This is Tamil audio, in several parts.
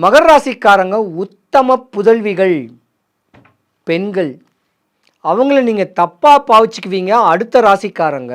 மகர ராசிக்காரங்க உத்தம புதல்விகள், பெண்கள். அவங்கள நீங்கள் தப்பாக பாவிச்சுக்குவீங்க. அடுத்த ராசிக்காரங்க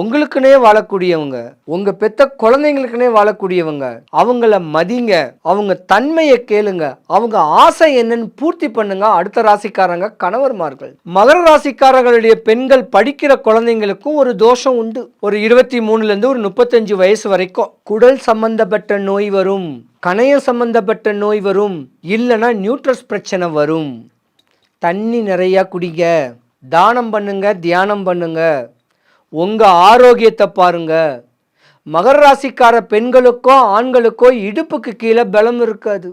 உங்களுக்குனே வாழக்கூடியவங்க, உங்கள் பெத்த குழந்தைங்களுக்குனே வாழக்கூடியவங்க. அவங்கள மதிங்க, அவங்க தன்மையை கேளுங்க, அவங்க ஆசை என்னன்னு பூர்த்தி பண்ணுங்க. அடுத்த ராசிக்காரங்க கணவர்மார்கள். மகர ராசிக்காரர்களுடைய பெண்கள் படிக்கிற குழந்தைங்களுக்கும் ஒரு தோஷம் உண்டு. ஒரு 23லேருந்து ஒரு 35 வயசு வரைக்கும் குடல் சம்பந்தப்பட்ட நோய் வரும், கணையம் சம்பந்தப்பட்ட நோய் வரும், இல்லைன்னா நியூட்ரஸ் பிரச்சனை வரும். தண்ணி நிறையா குடிங்க, தானம் பண்ணுங்க, தியானம் பண்ணுங்க, உங்கள் ஆரோக்கியத்தை பாருங்க. மகர ராசிக்கார பெண்களுக்கோ ஆண்களுக்கோ இடுப்புக்கு கீழே பலம் இருக்காது.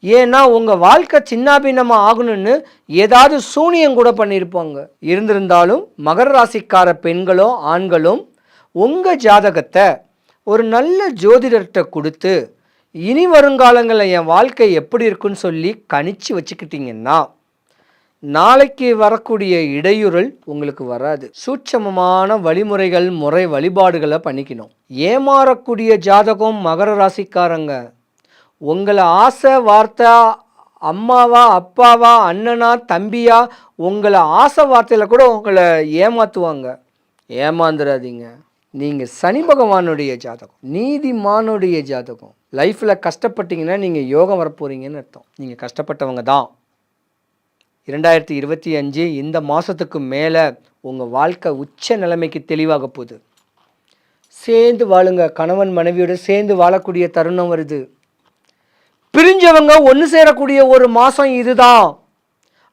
ஏன்னா உங்கள் வாழ்க்கை சின்னாபின்னமாக ஆகணும்னு ஏதாவது சூனியம் கூட பண்ணியிருப்பாங்க. இருந்திருந்தாலும் மகர ராசிக்கார பெண்களோ ஆண்களும் உங்கள் ஜாதகத்தை ஒரு நல்ல ஜோதிடர்கிட்ட கொடுத்து இனி வருங்காலங்களில் என் வாழ்க்கை எப்படி இருக்குன்னு சொல்லி கணிச்சு வச்சுக்கிட்டிங்கன்னா நாளைக்கு வரக்கூடிய இடையூறல் உங்களுக்கு வராது. சூட்சமமான வழிமுறைகள், முறை வழிபாடுகளை பண்ணிக்கணும். ஏமாறக்கூடிய ஜாதகம் மகர ராசிக்காரங்க. உங்களை ஆசை வார்த்தை, அம்மாவா அப்பாவா அண்ணனா தம்பியா, உங்களை ஆசை வார்த்தையில் கூட உங்களை ஏமாற்றுவாங்க. ஏமாந்துடாதீங்க. நீங்கள் சனி பகவானுடைய ஜாதகம், நீதிமானுடைய ஜாதகம். லைஃப்பில் கஷ்டப்பட்டீங்கன்னா நீங்கள் யோகம் வரப்போகிறீங்கன்னு அர்த்தம். நீங்கள் கஷ்டப்பட்டவங்க தான். 2025 இந்த மாதத்துக்கு மேலே உங்கள் வாழ்க்கை உச்ச நிலைமைக்கு தெளிவாக போகுது. சேர்ந்து வாழுங்க, கணவன் மனைவியோடு சேர்ந்து வாழக்கூடிய தருணம் வருது. பிரிஞ்சவங்க ஒன்று சேரக்கூடிய ஒரு மாதம் இதுதான்.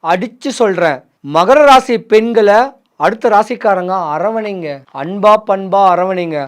அடித்து சொல்கிறேன், மகர ராசி பெண்களை அடுத்த ராசிக்காரங்க அரவணைங்க, அன்பா பண்பா அரவணைங்க.